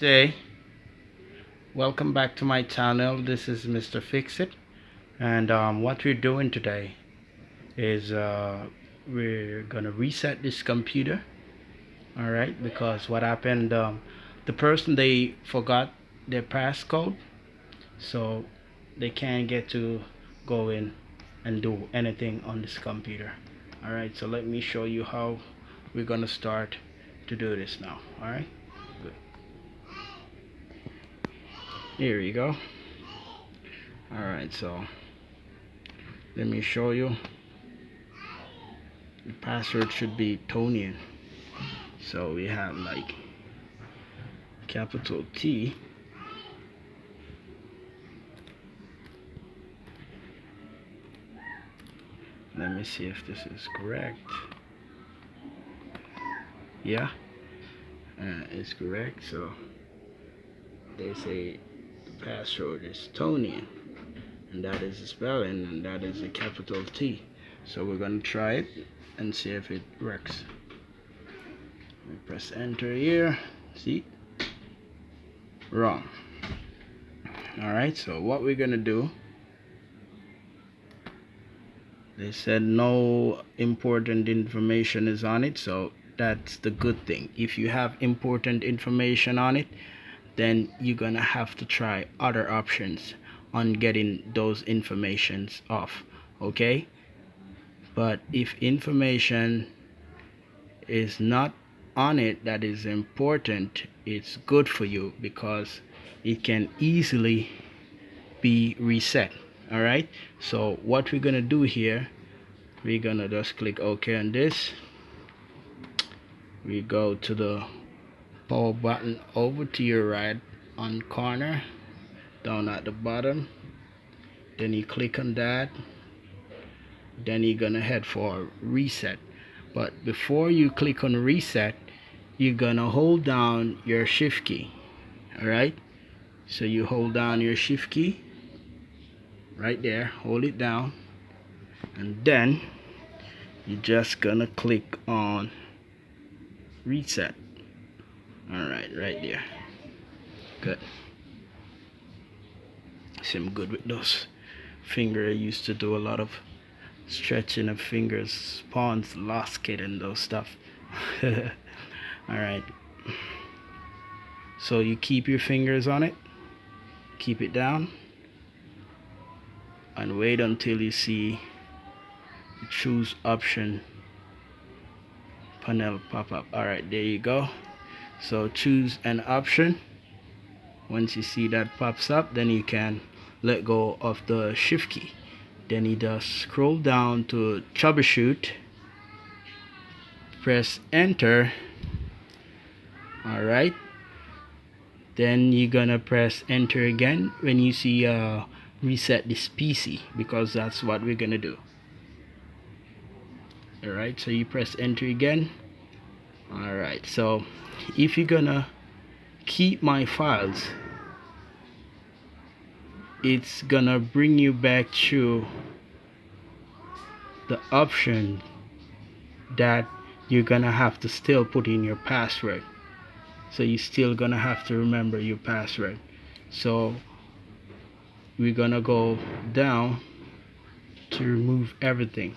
day. Welcome back to my channel. This is Mr. Fixit, and what we're doing today is we're gonna reset this computer. All right, because what happened? The person, they forgot their passcode, so they can't get to go in and do anything on this computer. All right, so let me show you how we're gonna start to do this now. All right, good. Here you go. Alright, so let me show you. The password should be Tonian. So we have like capital T. Let me see if this is correct. Yeah, it's correct. So they say the password is Tonian, and that is the spelling, and that is a capital T. So we're gonna try it and see if it works. We press enter here. See? Wrong. Alright, so what we're gonna do, they said no important information is on it, so that's the good thing. If you have important information on it, then you're gonna have to try other options on getting those informations off. Okay, but if information is not on it that is important, it's good for you because it can easily be reset. All right, so what we're gonna do here, we're gonna just click OK on this. We go to the power button over to your right on corner down at the bottom, then you click on that, then you're gonna head for reset. But before you click on reset, you're gonna hold down your shift key. All right, so you hold down your shift key right there, hold it down, and then you're just gonna click on reset. All right, right there. Good. See, I'm good with those finger. I used to do a lot of stretching of fingers, pawns, lost kid, and those stuff. All right, so you keep your fingers on it, keep it down, and wait until you see the choose option panel pop up. All right, there you go. So choose an option. Once you see that pops up, then you can let go of the shift key. Then you just scroll down to troubleshoot, press enter. All right, then you're gonna press enter again when you see reset this PC, because that's what we're gonna do. All right, so you press enter again. All right, so if you're gonna keep my files, it's gonna bring you back to the option that you're gonna have to still put in your password. So you're still gonna have to remember your password. So we're gonna go down to remove everything.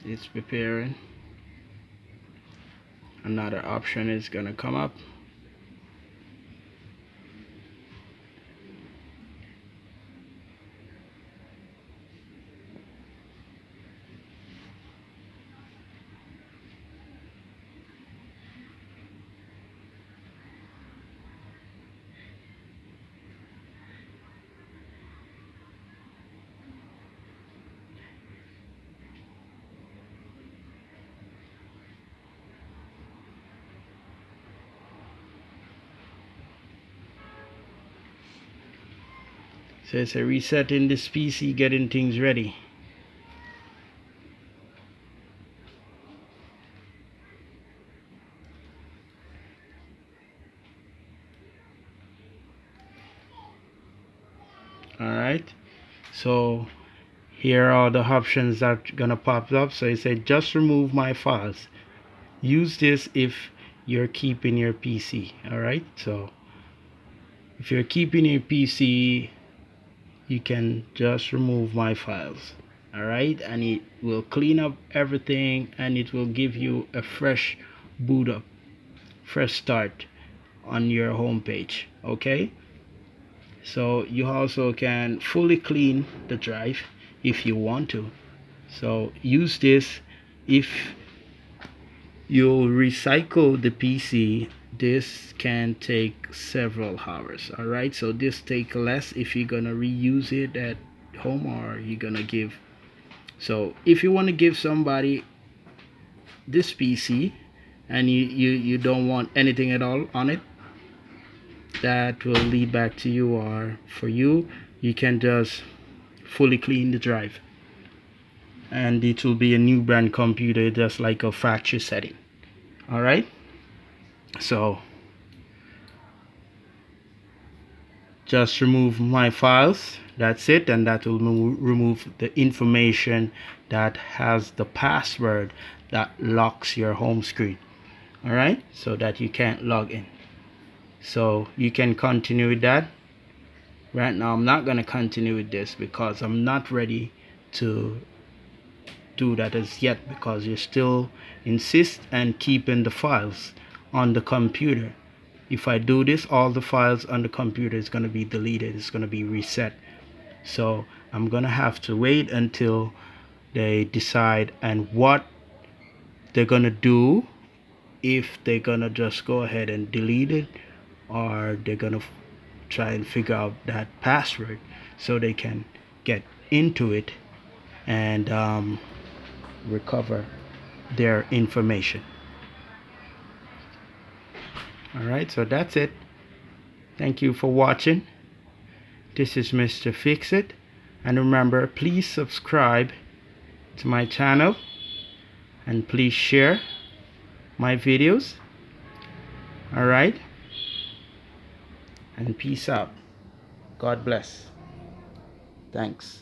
It's preparing. Another option is gonna come up. So it's a resetting this PC, getting things ready. right? So here are the options that are gonna pop up. So it said just remove my files. Use this if you're keeping your PC. All right, so if you're keeping your PC, you can just remove my files. All right, and it will clean up everything, and it will give you a fresh boot up, fresh start on your home page. Okay, so you also can fully clean the drive if you want to. So use this. If you recycle the PC, this can take several hours. All right, so this take less if you're gonna reuse it at home, or you're gonna give. So if you want to give somebody this PC and you don't want anything at all on it, that will lead back to you, or for you, you can just fully clean the drive, and it will be a new brand computer, just like a factory setting. All right, so just remove my files, that's it, and that will remove the information that has the password that locks your home screen. All right, so that you can't log in. So you can continue with that. Right now I'm not going to continue with this because I'm not ready to do that as yet, because you still insist and keeping the files on the computer. If I do this, all the files on the computer is going to be deleted, it's going to be reset. So I'm going to have to wait until they decide and what they're going to do, if they're going to just go ahead and delete it, or they're going to try and figure out that password so they can get into it and recover their information. All right, so that's it. Thank you for watching. This is Mr. Fix It, and remember, please subscribe to my channel and please share my videos. All right, and peace out. God bless. Thanks.